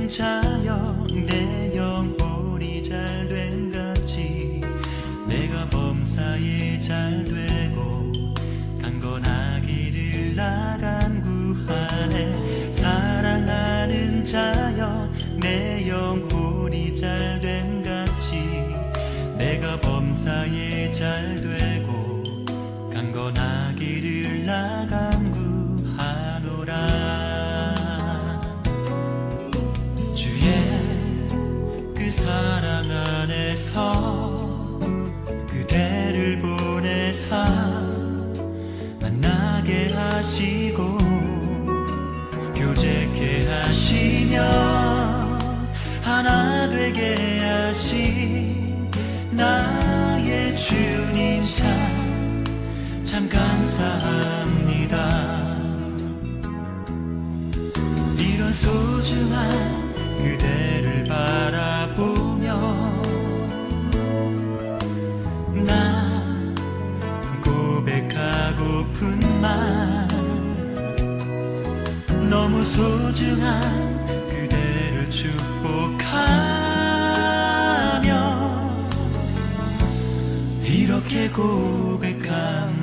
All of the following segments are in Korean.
사랑하는 자여 내 영혼이 잘된 같이 내가 범사에 잘되고 강건하기를 나간 구하네. 사랑하는 자여 내 영혼이 잘된 같이 내가 범사에 잘되고 강건하기를 나간 구하노라. 주의 그 사랑 안에서 그대를 보내사 만나게 하시고 교제케 하시며 하나 되게 하신 나의 주님 참 감사합니다. 이런 소중한 그대를 바라보며 나 고백하고픈 말 너무 소중한 그대를 축복하며 이렇게 고백합니다.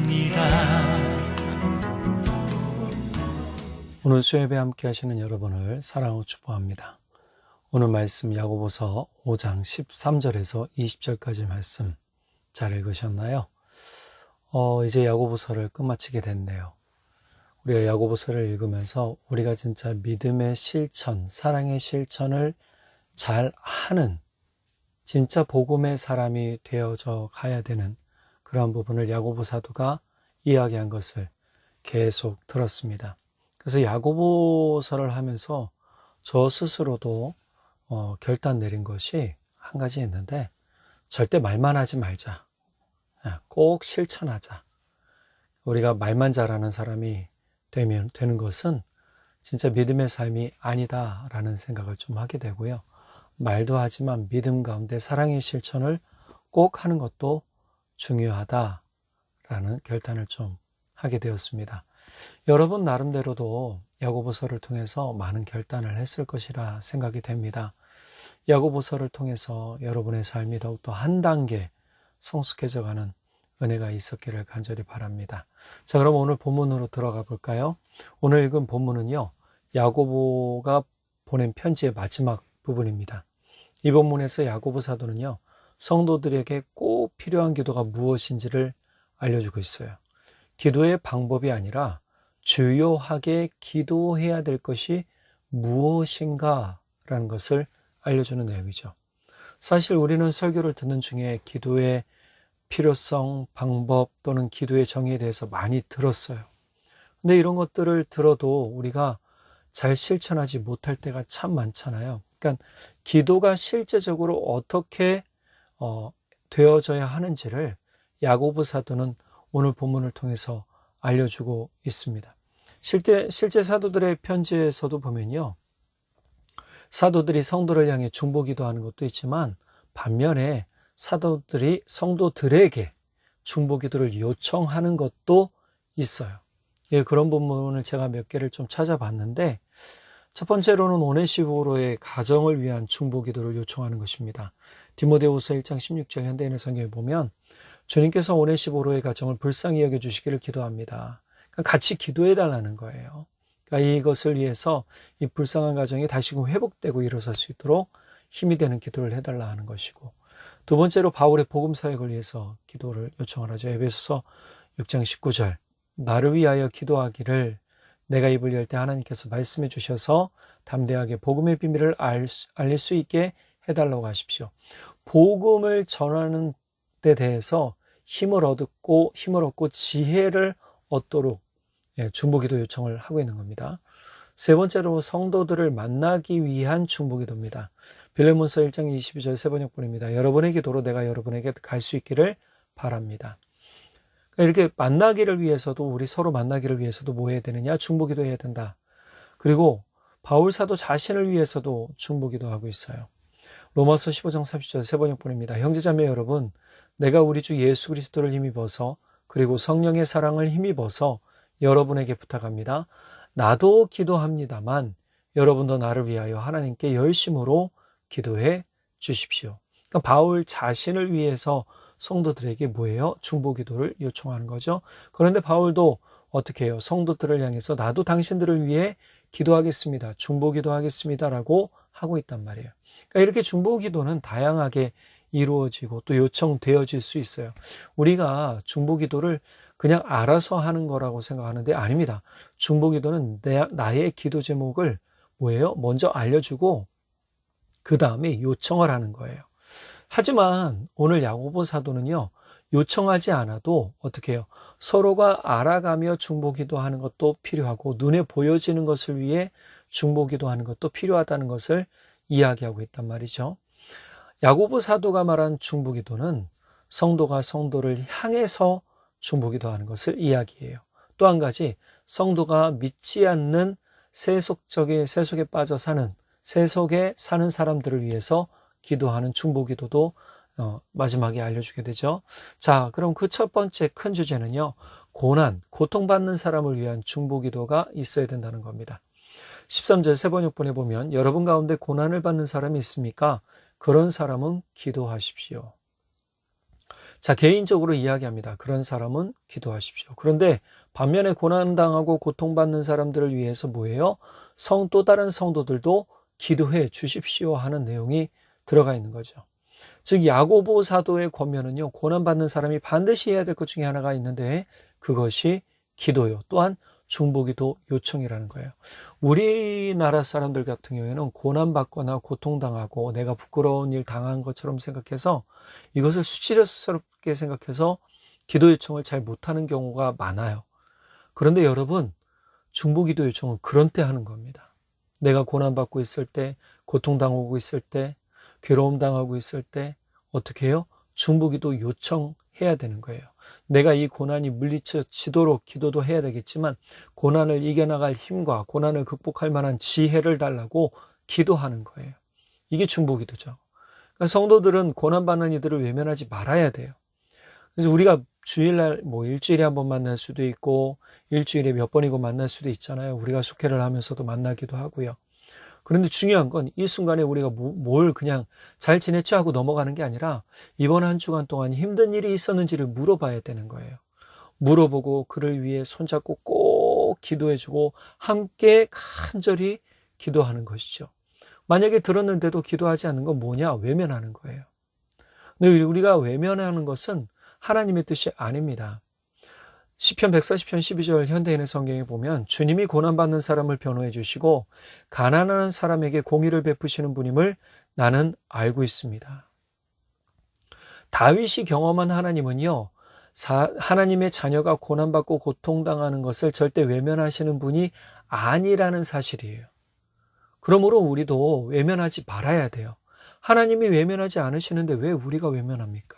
오늘 수요예배 함께 하시는 여러분을 사랑하고 축복합니다. 오늘 말씀 야고보서 5장 13절에서 20절까지 말씀 잘 읽으셨나요? 이제 야고보서를 끝마치게 됐네요. 우리가 야고보서를 읽으면서 우리가 진짜 믿음의 실천, 사랑의 실천을 잘 하는 진짜 복음의 사람이 되어져 가야 되는 그런 부분을 야고보 사도가 이야기한 것을 계속 들었습니다. 그래서 야고보서를 하면서 저 스스로도 결단 내린 것이 한 가지 있는데, 절대 말만 하지 말자. 꼭 실천하자. 우리가 말만 잘하는 사람이 되는 것은 진짜 믿음의 삶이 아니다라는 생각을 좀 하게 되고요. 말도 하지만 믿음 가운데 사랑의 실천을 꼭 하는 것도 중요하다라는 결단을 좀 하게 되었습니다. 여러분 나름대로도 야고보서를 통해서 많은 결단을 했을 것이라 생각이 됩니다. 야고보서를 통해서 여러분의 삶이 더욱더 한 단계 성숙해져가는 은혜가 있었기를 간절히 바랍니다. 자, 그럼 오늘 본문으로 들어가 볼까요? 오늘 읽은 본문은요, 야고보가 보낸 편지의 마지막 부분입니다. 이 본문에서 야고보 사도는요, 성도들에게 꼭 필요한 기도가 무엇인지를 알려주고 있어요. 기도의 방법이 아니라 주요하게 기도해야 될 것이 무엇인가라는 것을 알려주는 내용이죠. 사실 우리는 설교를 듣는 중에 기도의 필요성, 방법 또는 기도의 정의에 대해서 많이 들었어요. 근데 이런 것들을 들어도 우리가 잘 실천하지 못할 때가 참 많잖아요. 그러니까 기도가 실제적으로 어떻게 되어져야 하는지를 야고보 사도는 오늘 본문을 통해서 알려주고 있습니다. 실제 사도들의 편지에서도 보면요, 사도들이 성도를 향해 중보기도하는 것도 있지만 반면에 사도들이 성도들에게 중보기도를 요청하는 것도 있어요. 그런 부분을 제가 몇 개를 좀 찾아봤는데, 첫 번째로는 오네시보로의 가정을 위한 중보기도를 요청하는 것입니다. 디모데후서 1장 16절 현대인의 성경에 보면 주님께서 오네시보로의 가정을 불쌍히 여겨주시기를 기도합니다. 그러니까 같이 기도해달라는 거예요. 그러니까 이것을 위해서 이 불쌍한 가정이 다시금 회복되고 일어설 수 있도록 힘이 되는 기도를 해달라 하는 것이고, 두 번째로 바울의 복음 사역을 위해서 기도를 요청을 하죠. 에베소서 6장 19절, 나를 위하여 기도하기를 내가 입을 열 때 하나님께서 말씀해 주셔서 담대하게 복음의 비밀을 알릴 수 있게 해달라고 하십시오. 복음을 전하는 데 대해서 힘을 얻고 지혜를 얻도록 중보기도 요청을 하고 있는 겁니다. 세 번째로 성도들을 만나기 위한 중보기도입니다. 빌레몬서 1장 22절 세 번역본입니다. 여러분의 기도로 내가 여러분에게 갈 수 있기를 바랍니다. 이렇게 만나기를 위해서도, 우리 서로 만나기를 위해서도 뭐 해야 되느냐? 중보기도 해야 된다. 그리고 바울 사도 자신을 위해서도 중보기도하고 있어요. 로마서 15장 30절 세 번역본입니다. 형제자매 여러분, 내가 우리 주 예수 그리스도를 힘입어서 그리고 성령의 사랑을 힘입어서 여러분에게 부탁합니다. 나도 기도합니다만 여러분도 나를 위하여 하나님께 열심으로 기도해 주십시오. 그러니까 바울 자신을 위해서 성도들에게 뭐예요? 중보기도를 요청하는 거죠. 그런데 바울도 어떻게 해요? 성도들을 향해서 나도 당신들을 위해 기도하겠습니다. 중보기도하겠습니다. 라고 하고 있단 말이에요. 그러니까 이렇게 중보기도는 다양하게 이루어지고 또 요청되어질 수 있어요. 우리가 중보기도를 그냥 알아서 하는 거라고 생각하는데 아닙니다. 중보기도는 나의 기도 제목을 뭐예요? 먼저 알려주고 그 다음에 요청을 하는 거예요. 하지만 오늘 야고보 사도는요, 요청하지 않아도 어떻게 해요? 서로가 알아가며 중보기도하는 것도 필요하고 눈에 보여지는 것을 위해 중보기도하는 것도 필요하다는 것을 이야기하고 있단 말이죠. 야고보 사도가 말한 중보기도는 성도가 성도를 향해서 중보기도하는 것을 이야기해요. 또 한 가지, 성도가 믿지 않는 세속에 빠져 사는, 세속에 사는 사람들을 위해서 기도하는 중보기도도 마지막에 알려주게 되죠. 자, 그럼 그 첫 번째 큰 주제는요, 고통받는 사람을 위한 중보기도가 있어야 된다는 겁니다. 13절 세번역본에 보면 여러분 가운데 고난을 받는 사람이 있습니까? 그런 사람은 기도하십시오. 자, 개인적으로 이야기합니다. 그런 사람은 기도하십시오. 그런데 반면에 고난당하고 고통받는 사람들을 위해서 뭐예요? 또 다른 성도들도 기도해 주십시오 하는 내용이 들어가 있는 거죠. 즉 야고보 사도의 권면은요, 고난받는 사람이 반드시 해야 될 것 중에 하나가 있는데 그것이 기도요. 또한 중보기도 요청이라는 거예요. 우리나라 사람들 같은 경우에는 고난받거나 고통당하고 내가 부끄러운 일 당한 것처럼 생각해서 이것을 수치스럽게 생각해서 기도 요청을 잘 못하는 경우가 많아요. 그런데 여러분, 중보기도 요청은 그런 때 하는 겁니다. 내가 고난받고 있을 때, 고통당하고 있을 때, 괴로움 당하고 있을 때 어떻게 해요? 중보기도 요청해야 되는 거예요. 내가 이 고난이 물리쳐지도록 기도도 해야 되겠지만 고난을 이겨나갈 힘과 고난을 극복할 만한 지혜를 달라고 기도하는 거예요. 이게 중보기도죠. 그러니까 성도들은 고난받는 이들을 외면하지 말아야 돼요. 그래서 우리가 주일날 일주일에 한 번 만날 수도 있고 일주일에 몇 번이고 만날 수도 있잖아요. 우리가 속회를 하면서도 만나기도 하고요. 그런데 중요한 건 이 순간에 우리가 뭘 그냥 잘 지냈지 하고 넘어가는 게 아니라 이번 한 주간 동안 힘든 일이 있었는지를 물어봐야 되는 거예요. 물어보고 그를 위해 손잡고 꼭 기도해주고 함께 간절히 기도하는 것이죠. 만약에 들었는데도 기도하지 않는 건 뭐냐? 외면하는 거예요. 근데 우리가 외면하는 것은 하나님의 뜻이 아닙니다. 시편 140편 12절 현대인의 성경에 보면 주님이 고난받는 사람을 변호해 주시고 가난한 사람에게 공의를 베푸시는 분임을 나는 알고 있습니다. 다윗이 경험한 하나님은요, 하나님의 자녀가 고난받고 고통당하는 것을 절대 외면하시는 분이 아니라는 사실이에요. 그러므로 우리도 외면하지 말아야 돼요. 하나님이 외면하지 않으시는데 왜 우리가 외면합니까?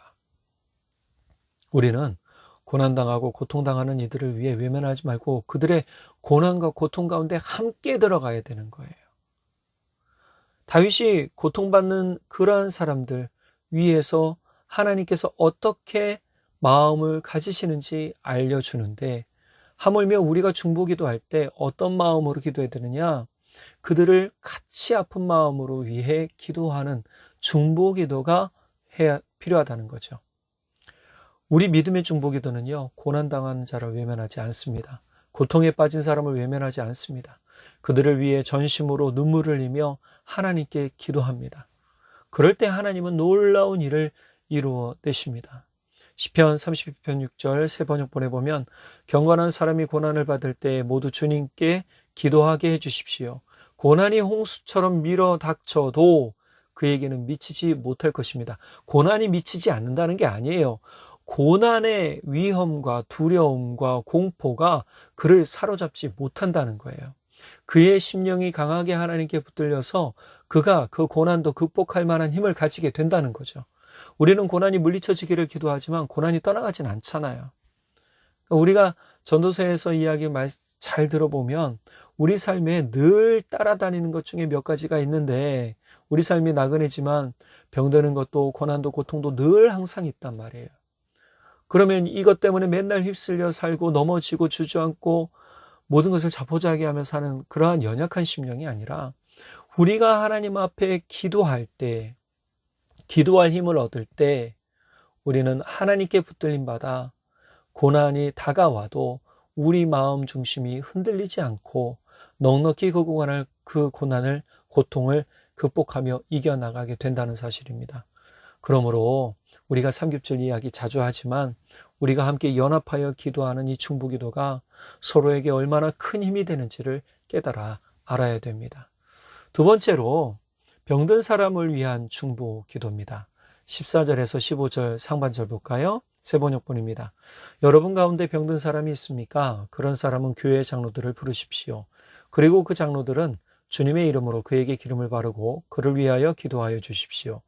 우리는 고난당하고 고통당하는 이들을 위해 외면하지 말고 그들의 고난과 고통 가운데 함께 들어가야 되는 거예요. 다윗이 고통받는 그러한 사람들 위해서 하나님께서 어떻게 마음을 가지시는지 알려주는데 하물며 우리가 중보기도할 때 어떤 마음으로 기도해야 되느냐? 그들을 같이 아픈 마음으로 위해 기도하는 중보기도가 필요하다는 거죠. 우리 믿음의 중보기도는요, 고난당한 자를 외면하지 않습니다. 고통에 빠진 사람을 외면하지 않습니다. 그들을 위해 전심으로 눈물을 흘리며 하나님께 기도합니다. 그럴 때 하나님은 놀라운 일을 이루어내십니다. 시편 32편 6절 세번역본에 보면 경건한 사람이 고난을 받을 때 모두 주님께 기도하게 해주십시오. 고난이 홍수처럼 밀어 닥쳐도 그에게는 미치지 못할 것입니다. 고난이 미치지 않는다는 게 아니에요. 고난의 위험과 두려움과 공포가 그를 사로잡지 못한다는 거예요. 그의 심령이 강하게 하나님께 붙들려서 그가 그 고난도 극복할 만한 힘을 가지게 된다는 거죠. 우리는 고난이 물리쳐지기를 기도하지만 고난이 떠나가진 않잖아요. 우리가 전도서에서 이야기 잘 들어보면 우리 삶에 늘 따라다니는 것 중에 몇 가지가 있는데 우리 삶이 나그네지만 병드는 것도 고난도 고통도 늘 항상 있단 말이에요. 그러면 이것 때문에 맨날 휩쓸려 살고 넘어지고 주저앉고 모든 것을 자포자기하며 사는 그러한 연약한 심령이 아니라 우리가 하나님 앞에 기도할 때, 기도할 힘을 얻을 때 우리는 하나님께 붙들림 받아 고난이 다가와도 우리 마음 중심이 흔들리지 않고 넉넉히 그 고난을, 고통을 극복하며 이겨나가게 된다는 사실입니다. 그러므로 우리가 삼겹줄 이야기 자주 하지만 우리가 함께 연합하여 기도하는 이 중보기도가 서로에게 얼마나 큰 힘이 되는지를 깨달아 알아야 됩니다. 두 번째로 병든 사람을 위한 중보기도입니다. 14절에서 15절 상반절 볼까요? 세번역본입니다. 여러분 가운데 병든 사람이 있습니까? 그런 사람은 교회 장로들을 부르십시오. 그리고 그 장로들은 주님의 이름으로 그에게 기름을 바르고 그를 위하여 기도하여 주십시오.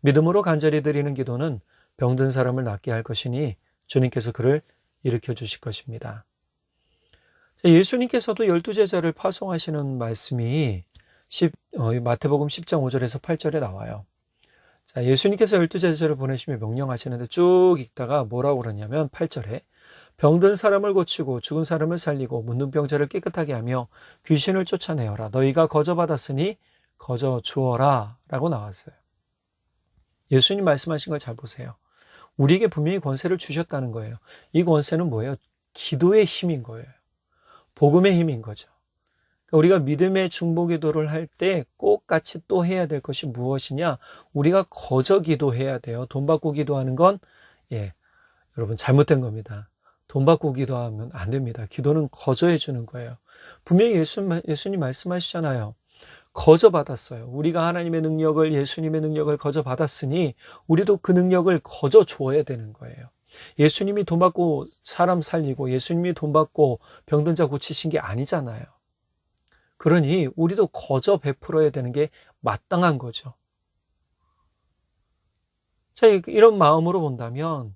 믿음으로 간절히 드리는 기도는 병든 사람을 낫게 할 것이니 주님께서 그를 일으켜 주실 것입니다. 예수님께서도 12제자를 파송하시는 말씀이 마태복음 10장 5절에서 8절에 나와요. 자, 예수님께서 12제자를 보내시며 명령하시는데 쭉 읽다가 뭐라고 그러냐면 8절에 병든 사람을 고치고 죽은 사람을 살리고 문둥병자를 깨끗하게 하며 귀신을 쫓아내어라. 너희가 거저 받았으니 거저 주어라 라고 나왔어요. 예수님 말씀하신 걸 잘 보세요. 우리에게 분명히 권세를 주셨다는 거예요. 이 권세는 뭐예요? 기도의 힘인 거예요. 복음의 힘인 거죠. 우리가 믿음의 중보기도를 할 때 꼭 같이 또 해야 될 것이 무엇이냐? 우리가 거저 기도해야 돼요. 돈 받고 기도하는 건 여러분 잘못된 겁니다. 돈 받고 기도하면 안 됩니다. 기도는 거저 해주는 거예요. 분명히 예수님 말씀하시잖아요. 거저 받았어요. 우리가 하나님의 능력을, 예수님의 능력을 거저 받았으니 우리도 그 능력을 거저 줘야 되는 거예요. 예수님이 돈 받고 사람 살리고 예수님이 돈 받고 병든 자 고치신 게 아니잖아요. 그러니 우리도 거저 베풀어야 되는 게 마땅한 거죠. 자, 이런 마음으로 본다면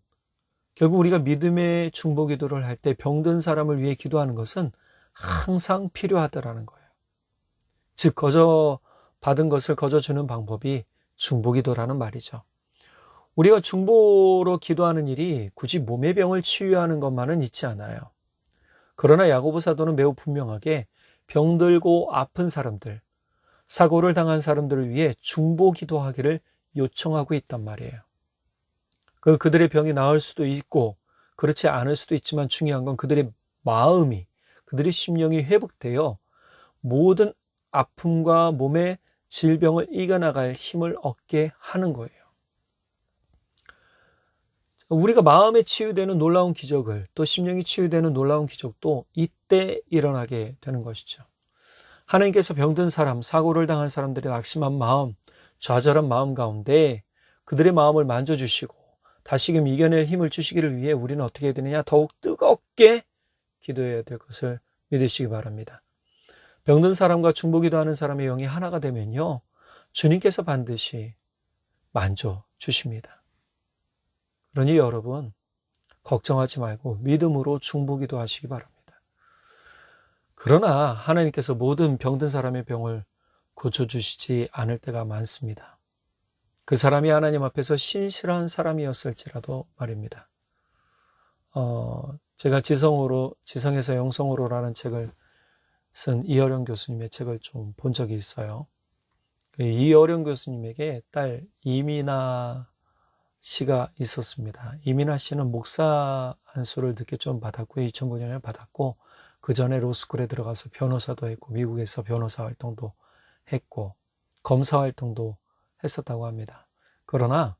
결국 우리가 믿음의 중보기도를 할 때 병든 사람을 위해 기도하는 것은 항상 필요하다라는 거예요. 즉 거저 받은 것을 거저 주는 방법이 중보기도라는 말이죠. 우리가 중보로 기도하는 일이 굳이 몸의 병을 치유하는 것만은 있지 않아요. 그러나 야고보 사도는 매우 분명하게 병들고 아픈 사람들, 사고를 당한 사람들을 위해 중보기도하기를 요청하고 있단 말이에요. 그들의 병이 나을 수도 있고 그렇지 않을 수도 있지만 중요한 건 그들의 마음이, 그들의 심령이 회복되어 모든 아픔과 몸의 질병을 이겨나갈 힘을 얻게 하는 거예요. 우리가 마음에 치유되는 놀라운 기적을, 또 심령이 치유되는 놀라운 기적도 이때 일어나게 되는 것이죠. 하나님께서 병든 사람, 사고를 당한 사람들의 낙심한 마음, 좌절한 마음 가운데 그들의 마음을 만져주시고 다시금 이겨낼 힘을 주시기를 위해 우리는 어떻게 해야 되느냐? 더욱 뜨겁게 기도해야 될 것을 믿으시기 바랍니다. 병든 사람과 중보기도하는 사람의 영이 하나가 되면요, 주님께서 반드시 만져주십니다. 그러니 여러분 걱정하지 말고 믿음으로 중보기도 하시기 바랍니다. 그러나 하나님께서 모든 병든 사람의 병을 고쳐주시지 않을 때가 많습니다. 그 사람이 하나님 앞에서 신실한 사람이었을지라도 말입니다. 제가 지성에서 영성으로라는 책을 쓴 이어령 교수님의 책을 좀 본 적이 있어요. 이어령 교수님에게 딸 이민아 씨가 있었습니다. 이민아 씨는 목사 안수를 늦게 좀 받았고 2009년에 받았고 그 전에 로스쿨에 들어가서 변호사도 했고 미국에서 변호사 활동도 했고 검사 활동도 했었다고 합니다. 그러나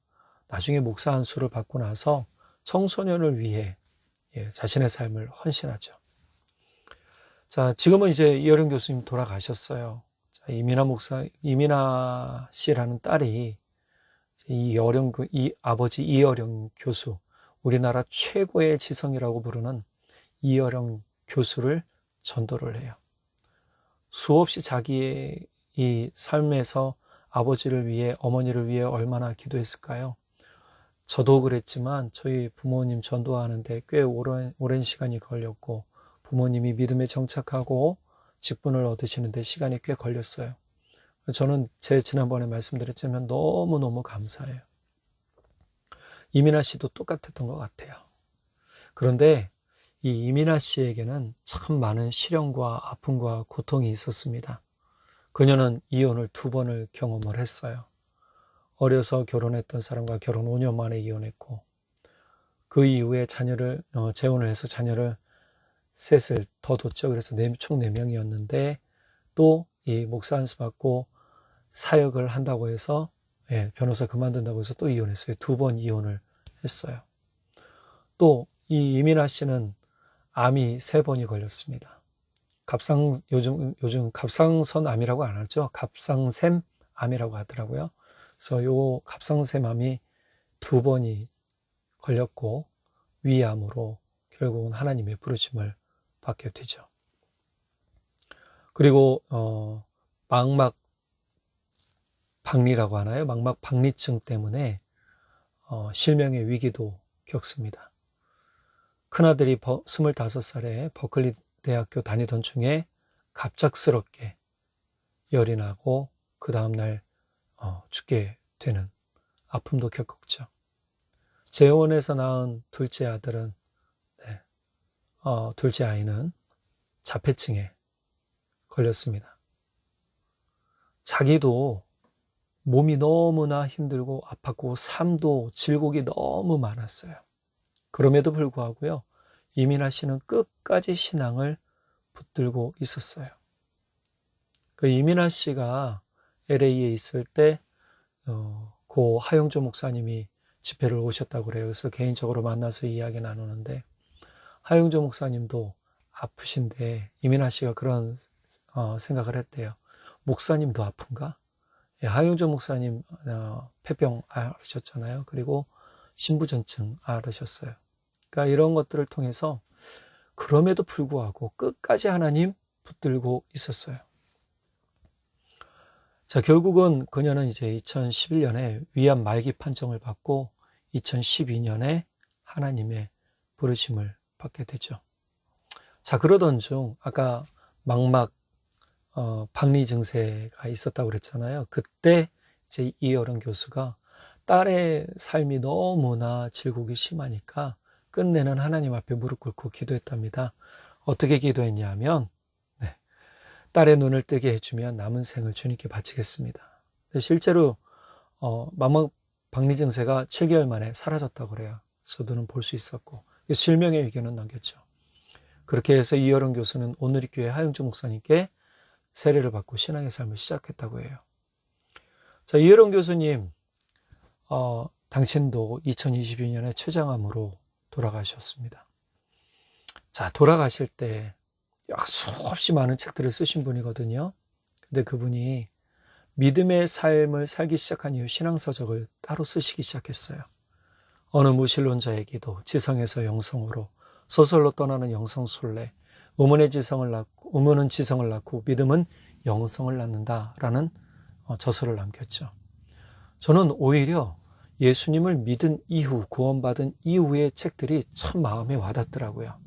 나중에 목사 안수를 받고 나서 청소년을 위해 자신의 삶을 헌신하죠. 자, 지금은 이제 이어령 교수님 돌아가셨어요. 자, 이민아 씨라는 딸이 이 아버지 이어령 교수, 우리나라 최고의 지성이라고 부르는 이어령 교수를 전도를 해요. 수없이 자기의 이 삶에서 아버지를 위해, 어머니를 위해 얼마나 기도했을까요? 저도 그랬지만 저희 부모님 전도하는데 꽤 오랜 시간이 걸렸고 부모님이 믿음에 정착하고 직분을 얻으시는데 시간이 꽤 걸렸어요. 저는 지난번에 말씀드렸지만 너무너무 감사해요. 이민아 씨도 똑같았던 것 같아요. 그런데 이 이민아 씨에게는 참 많은 시련과 아픔과 고통이 있었습니다. 그녀는 이혼을 2번을 경험을 했어요. 어려서 결혼했던 사람과 결혼 5년 만에 이혼했고, 그 이후에 재혼을 해서 자녀를 셋을 더 뒀죠. 그래서 총 4명이었는데 또 이 목사 안수 받고 사역을 한다고 해서 변호사 그만둔다고 해서 또 이혼했어요. 2번 이혼을 했어요. 또 이 이민아 씨는 암이 3번이 걸렸습니다. 요즘 갑상선 암이라고 안 하죠. 갑상샘 암이라고 하더라고요. 그래서 요 갑상샘 암이 2번이 걸렸고 위암으로 결국은 하나님의 부르심을 받게 되죠. 그리고 망막 박리라고 하나요? 망막 박리증 때문에 실명의 위기도 겪습니다. 큰아들이 25살에 버클리 대학교 다니던 중에 갑작스럽게 열이 나고 그 다음날 죽게 되는 아픔도 겪었죠. 재혼해서 낳은 둘째 아이는 자폐증에 걸렸습니다. 자기도 몸이 너무나 힘들고 아팠고 삶도 질곡이 너무 많았어요. 그럼에도 불구하고요, 이민아 씨는 끝까지 신앙을 붙들고 있었어요. 그 이민아 씨가 LA에 있을 때 고 하용조 목사님이 집회를 오셨다고 그래요. 그래서 개인적으로 만나서 이야기 나누는데, 하용조 목사님도 아프신데 이민아 씨가 그런 생각을 했대요. 목사님도 아픈가? 하용조 목사님 폐병 앓으셨잖아요. 그리고 신부전증 앓으셨어요. 그러니까 이런 것들을 통해서 그럼에도 불구하고 끝까지 하나님 붙들고 있었어요. 자, 결국은 그녀는 이제 2011년에 위암 말기 판정을 받고 2012년에 하나님의 부르심을 받게 되죠. 자, 그러던 중 아까 망막 박리 증세가 있었다고 그랬잖아요. 그때 이제 이어른 교수가 딸의 삶이 너무나 질곡이 심하니까 끝내는 하나님 앞에 무릎 꿇고 기도했답니다. 어떻게 기도했냐면, 딸의 눈을 뜨게 해주면 남은 생을 주님께 바치겠습니다. 실제로 망막 박리 증세가 7개월 만에 사라졌다고 그래요. 그래서 눈은 볼 수 있었고 실명의 위기는 넘겼죠. 그렇게 해서 이여론 교수는 오늘리교회 하용조 목사님께 세례를 받고 신앙의 삶을 시작했다고 해요. 자, 이여론 교수님, 당신도 2022년에 췌장암으로 돌아가셨습니다. 자, 돌아가실 때 수없이 많은 책들을 쓰신 분이거든요. 근데 그분이 믿음의 삶을 살기 시작한 이후 신앙서적을 따로 쓰시기 시작했어요. 어느 무신론자의 기도, 지성에서 영성으로, 소설로 떠나는 영성순례, 의문은 지성을 낳고 믿음은 영성을 낳는다라는 저서를 남겼죠. 저는 오히려 예수님을 믿은 이후, 구원받은 이후의 책들이 참 마음에 와닿더라고요.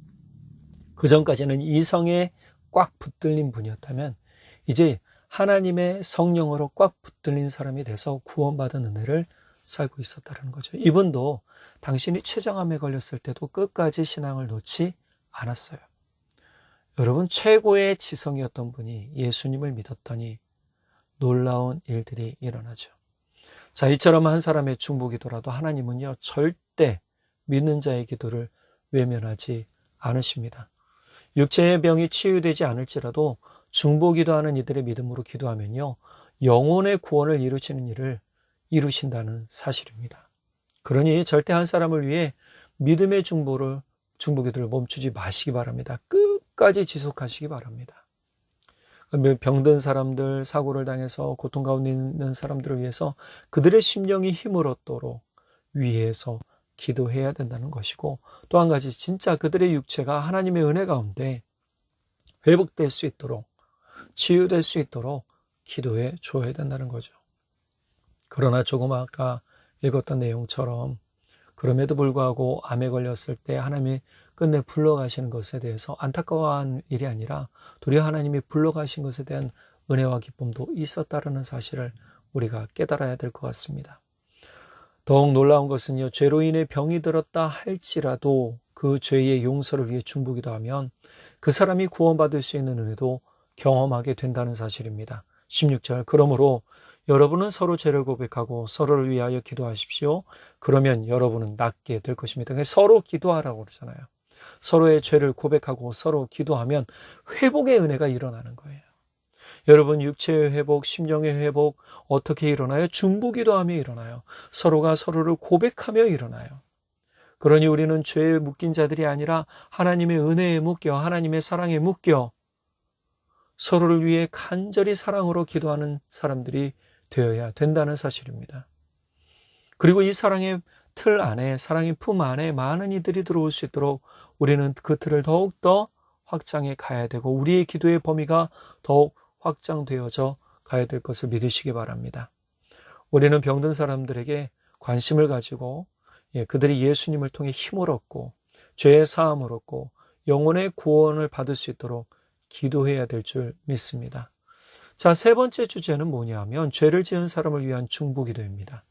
그 전까지는 이성에 꽉 붙들린 분이었다면 이제 하나님의 성령으로 꽉 붙들린 사람이 돼서 구원받은 은혜를 살고 있었다는 거죠. 이분도 당신이 췌장암에 걸렸을 때도 끝까지 신앙을 놓지 않았어요. 여러분, 최고의 지성이었던 분이 예수님을 믿었더니 놀라운 일들이 일어나죠. 자, 이처럼 한 사람의 중보기도라도 하나님은요, 절대 믿는 자의 기도를 외면하지 않으십니다. 육체의 병이 치유되지 않을지라도 중보기도하는 이들의 믿음으로 기도하면요, 영혼의 구원을 이루시는 일을 이루신다는 사실입니다. 그러니 절대 한 사람을 위해 믿음의 중보기도를 멈추지 마시기 바랍니다. 끝까지 지속하시기 바랍니다. 병든 사람들, 사고를 당해서 고통 가운데 있는 사람들을 위해서 그들의 심령이 힘을 얻도록 위해서 기도해야 된다는 것이고, 또 한 가지, 진짜 그들의 육체가 하나님의 은혜 가운데 회복될 수 있도록, 치유될 수 있도록 기도해 줘야 된다는 거죠. 그러나 조금 아까 읽었던 내용처럼 그럼에도 불구하고 암에 걸렸을 때 하나님이 끝내 불러가시는 것에 대해서 안타까워한 일이 아니라 도리어 하나님이 불러가신 것에 대한 은혜와 기쁨도 있었다는 사실을 우리가 깨달아야 될 것 같습니다. 더욱 놀라운 것은요, 죄로 인해 병이 들었다 할지라도 그 죄의 용서를 위해 중보기도하면 그 사람이 구원받을 수 있는 은혜도 경험하게 된다는 사실입니다. 16절, 그러므로 여러분은 서로 죄를 고백하고 서로를 위하여 기도하십시오. 그러면 여러분은 낫게 될 것입니다. 서로 기도하라고 그러잖아요. 서로의 죄를 고백하고 서로 기도하면 회복의 은혜가 일어나는 거예요. 여러분, 육체의 회복, 심령의 회복 어떻게 일어나요? 중보기도하며 일어나요. 서로가 서로를 고백하며 일어나요. 그러니 우리는 죄에 묶인 자들이 아니라 하나님의 은혜에 묶여, 하나님의 사랑에 묶여 서로를 위해 간절히 사랑으로 기도하는 사람들이 되어야 된다는 사실입니다. 그리고 이 사랑의 틀 안에, 사랑의 품 안에 많은 이들이 들어올 수 있도록 우리는 그 틀을 더욱더 확장해 가야 되고 우리의 기도의 범위가 더욱 확장되어져 가야 될 것을 믿으시기 바랍니다. 우리는 병든 사람들에게 관심을 가지고 그들이 예수님을 통해 힘을 얻고 죄의 사함을 얻고 영혼의 구원을 받을 수 있도록 기도해야 될 줄 믿습니다. 자, 세 번째 주제는 뭐냐 하면 죄를 지은 사람을 위한 중보기도입니다.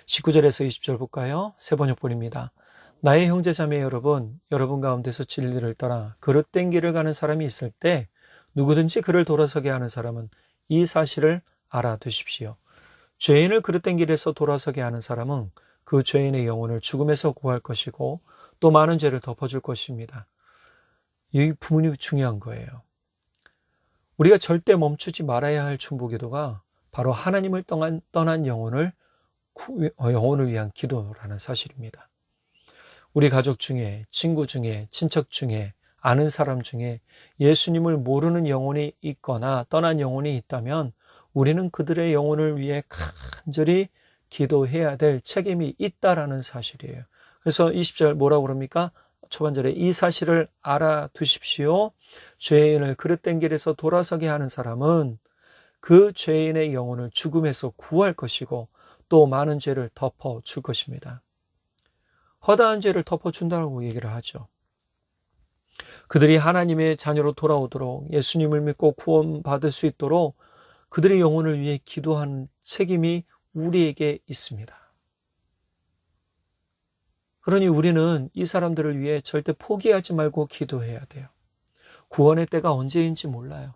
19절에서 20절 볼까요? 세 번역본입니다. 나의 형제 자매 여러분 가운데서 진리를 떠나 그릇된 길을 가는 사람이 있을 때 누구든지 그를 돌아서게 하는 사람은 이 사실을 알아두십시오. 죄인을 그릇된 길에서 돌아서게 하는 사람은 그 죄인의 영혼을 죽음에서 구할 것이고 또 많은 죄를 덮어줄 것입니다. 이 부분이 중요한 거예요. 우리가 절대 멈추지 말아야 할 중보기도가 바로 하나님을 떠난 영혼을 위한 기도라는 사실입니다. 우리 가족 중에, 친구 중에, 친척 중에, 아는 사람 중에 예수님을 모르는 영혼이 있거나 떠난 영혼이 있다면 우리는 그들의 영혼을 위해 간절히 기도해야 될 책임이 있다라는 사실이에요. 그래서 20절 뭐라고 그럽니까? 초반절에 이 사실을 알아두십시오. 죄인을 그릇된 길에서 돌아서게 하는 사람은 그 죄인의 영혼을 죽음에서 구할 것이고 또 많은 죄를 덮어줄 것입니다. 허다한 죄를 덮어준다고 얘기를 하죠. 그들이 하나님의 자녀로 돌아오도록 예수님을 믿고 구원받을 수 있도록 그들의 영혼을 위해 기도하는 책임이 우리에게 있습니다. 그러니 우리는 이 사람들을 위해 절대 포기하지 말고 기도해야 돼요. 구원의 때가 언제인지 몰라요.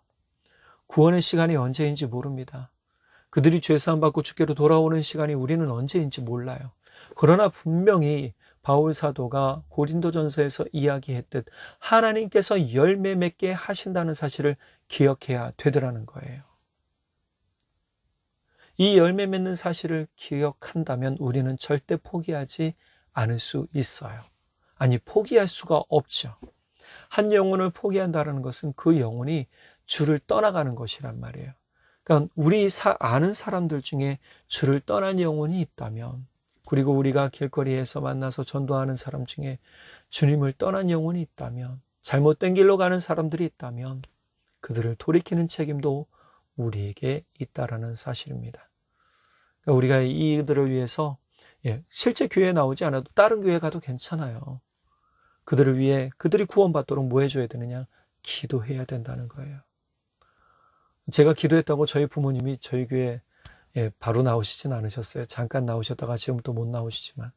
구원의 시간이 언제인지 모릅니다. 그들이 죄사함 받고 주께로 돌아오는 시간이 우리는 언제인지 몰라요. 그러나 분명히 바울 사도가 고린도전서에서 이야기했듯 하나님께서 열매 맺게 하신다는 사실을 기억해야 되더라는 거예요. 이 열매 맺는 사실을 기억한다면 우리는 절대 포기하지 않을 수 있어요. 아니, 포기할 수가 없죠. 한 영혼을 포기한다는 것은 그 영혼이 주를 떠나가는 것이란 말이에요. 그러니까 우리 아는 사람들 중에 주를 떠난 영혼이 있다면, 그리고 우리가 길거리에서 만나서 전도하는 사람 중에 주님을 떠난 영혼이 있다면, 잘못된 길로 가는 사람들이 있다면 그들을 돌이키는 책임도 우리에게 있다라는 사실입니다. 그러니까 우리가 이들을 위해서 실제 교회에 나오지 않아도 다른 교회 가도 괜찮아요. 그들을 위해 그들이 구원받도록 뭐 해줘야 되느냐? 기도해야 된다는 거예요. 제가 기도했다고 저희 부모님이 저희 교회에 바로 나오시진 않으셨어요. 잠깐 나오셨다가 지금 또 못 나오시지만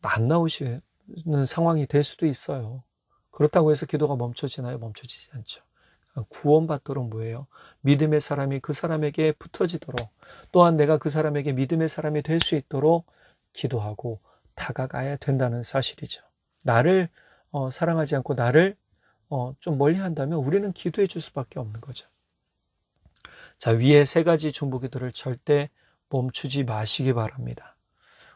안 나오시는 상황이 될 수도 있어요. 그렇다고 해서 기도가 멈춰지나요? 멈춰지지 않죠. 구원받도록 뭐예요? 믿음의 사람이 그 사람에게 붙어지도록, 또한 내가 그 사람에게 믿음의 사람이 될 수 있도록 기도하고 다가가야 된다는 사실이죠. 나를 사랑하지 않고 나를 좀 멀리 한다면 우리는 기도해 줄 수밖에 없는 거죠. 자, 위에 세 가지 중보기도를 절대 멈추지 마시기 바랍니다.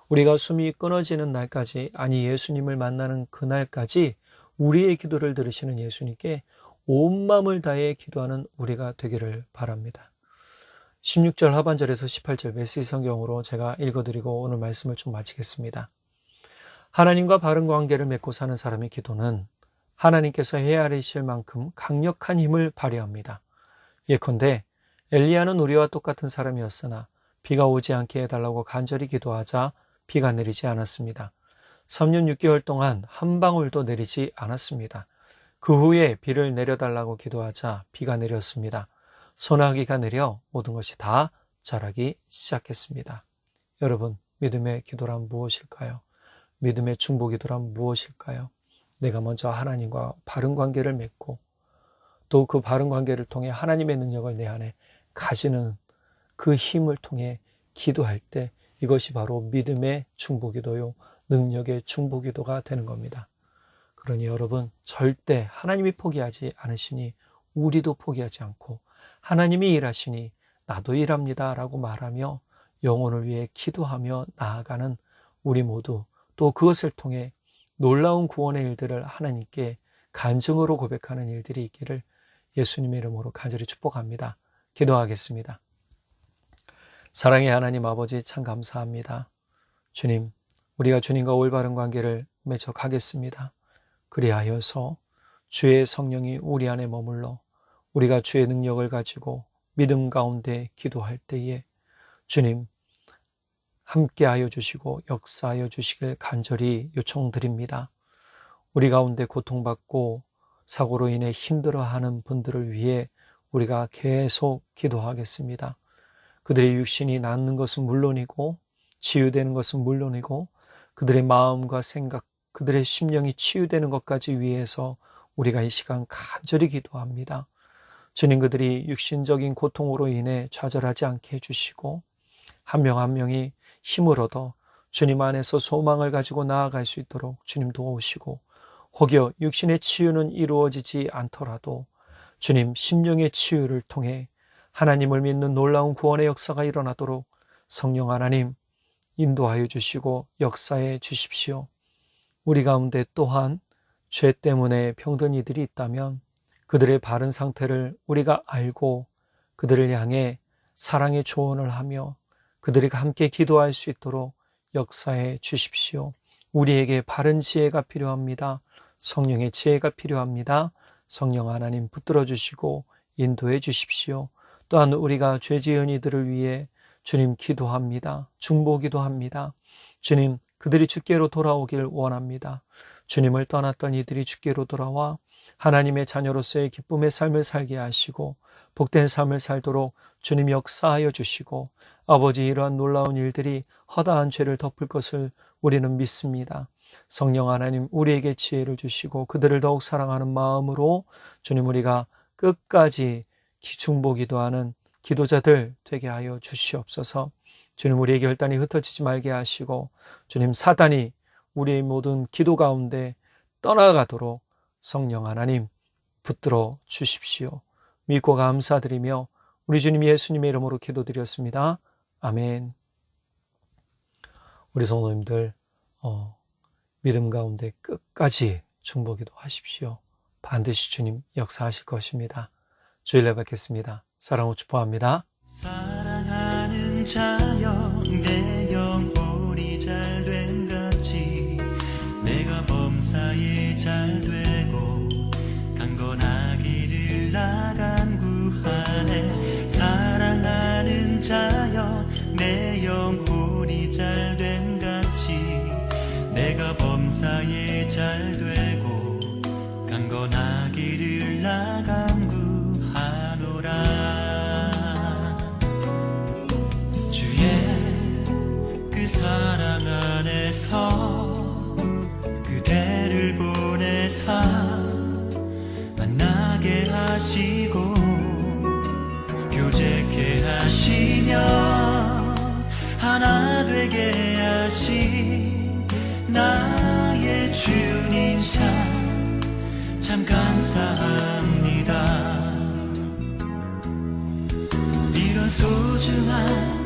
우리가 숨이 끊어지는 날까지, 아니 예수님을 만나는 그날까지 우리의 기도를 들으시는 예수님께 온 마음을 다해 기도하는 우리가 되기를 바랍니다. 16절 하반절에서 18절 메시지 성경으로 제가 읽어드리고 오늘 말씀을 좀 마치겠습니다. 하나님과 바른 관계를 맺고 사는 사람의 기도는 하나님께서 헤아리실 만큼 강력한 힘을 발휘합니다. 예컨대 엘리야는 우리와 똑같은 사람이었으나 비가 오지 않게 해달라고 간절히 기도하자 비가 내리지 않았습니다. 3년 6개월 동안 한 방울도 내리지 않았습니다. 그 후에 비를 내려달라고 기도하자 비가 내렸습니다. 소나기가 내려 모든 것이 다 자라기 시작했습니다. 여러분, 믿음의 기도란 무엇일까요? 믿음의 중보기도란 무엇일까요? 내가 먼저 하나님과 바른 관계를 맺고 또 그 바른 관계를 통해 하나님의 능력을 내 안에 가지는 그 힘을 통해 기도할 때 이것이 바로 믿음의 중보기도요, 능력의 중보기도가 되는 겁니다. 그러니 여러분, 절대 하나님이 포기하지 않으시니 우리도 포기하지 않고 하나님이 일하시니 나도 일합니다 라고 말하며 영혼을 위해 기도하며 나아가는 우리 모두, 또 그것을 통해 놀라운 구원의 일들을 하나님께 간증으로 고백하는 일들이 있기를 예수님의 이름으로 간절히 축복합니다. 기도하겠습니다. 사랑의 하나님 아버지, 참 감사합니다. 주님, 우리가 주님과 올바른 관계를 맺어 가겠습니다. 그리하여서 주의 성령이 우리 안에 머물러 우리가 주의 능력을 가지고 믿음 가운데 기도할 때에 주님 함께하여 주시고 역사하여 주시길 간절히 요청드립니다. 우리 가운데 고통받고 사고로 인해 힘들어하는 분들을 위해 우리가 계속 기도하겠습니다. 그들의 육신이 낫는 것은 물론이고 치유되는 것은 물론이고 그들의 마음과 생각, 그들의 심령이 치유되는 것까지 위해서 우리가 이 시간 간절히 기도합니다. 주님, 그들이 육신적인 고통으로 인해 좌절하지 않게 해주시고 한 명 한 명이 힘을 얻어 주님 안에서 소망을 가지고 나아갈 수 있도록 주님 도와오시고, 혹여 육신의 치유는 이루어지지 않더라도 주님 심령의 치유를 통해 하나님을 믿는 놀라운 구원의 역사가 일어나도록 성령 하나님 인도하여 주시고 역사해 주십시오. 우리 가운데 또한 죄 때문에 병든 이들이 있다면 그들의 바른 상태를 우리가 알고 그들을 향해 사랑의 조언을 하며 그들이 함께 기도할 수 있도록 역사해 주십시오. 우리에게 바른 지혜가 필요합니다. 성령의 지혜가 필요합니다. 성령 하나님 붙들어 주시고 인도해 주십시오. 또한 우리가 죄 지은 이들을 위해 주님 기도합니다. 중보기도합니다. 주님, 그들이 주께로 돌아오길 원합니다. 주님을 떠났던 이들이 주께로 돌아와 하나님의 자녀로서의 기쁨의 삶을 살게 하시고 복된 삶을 살도록 주님 역사하여 주시고, 아버지, 이러한 놀라운 일들이 허다한 죄를 덮을 것을 우리는 믿습니다. 성령 하나님 우리에게 지혜를 주시고 그들을 더욱 사랑하는 마음으로 주님 우리가 끝까지 중보기도하는 기도자들 되게 하여 주시옵소서. 주님, 우리의 결단이 흩어지지 말게 하시고 주님, 사단이 우리의 모든 기도 가운데 떠나가도록 성령 하나님 붙들어 주십시오. 믿고 감사드리며 우리 주님 예수님의 이름으로 기도드렸습니다. 아멘. 우리 성도님들 믿음 가운데 끝까지 중보기도 하십시오. 반드시 주님 역사하실 것입니다. 주일날 뵙겠습니다. 사랑으로 축복합니다. 사랑하는 자여, 내 영혼이 잘된 같이 내가 범사에 잘되고 강건하기를 나간 구하네. 사랑하는 자여, 내 영혼이 잘된 같이 내가 범사에 잘되고 강건하기를 나간 구하노라. 주의 그 사랑 안에서 그대를 보내사 만나게 하시고 교제케 하시며 하나 되게 하신 나의 주님 참 감사합니다. 이런 소중한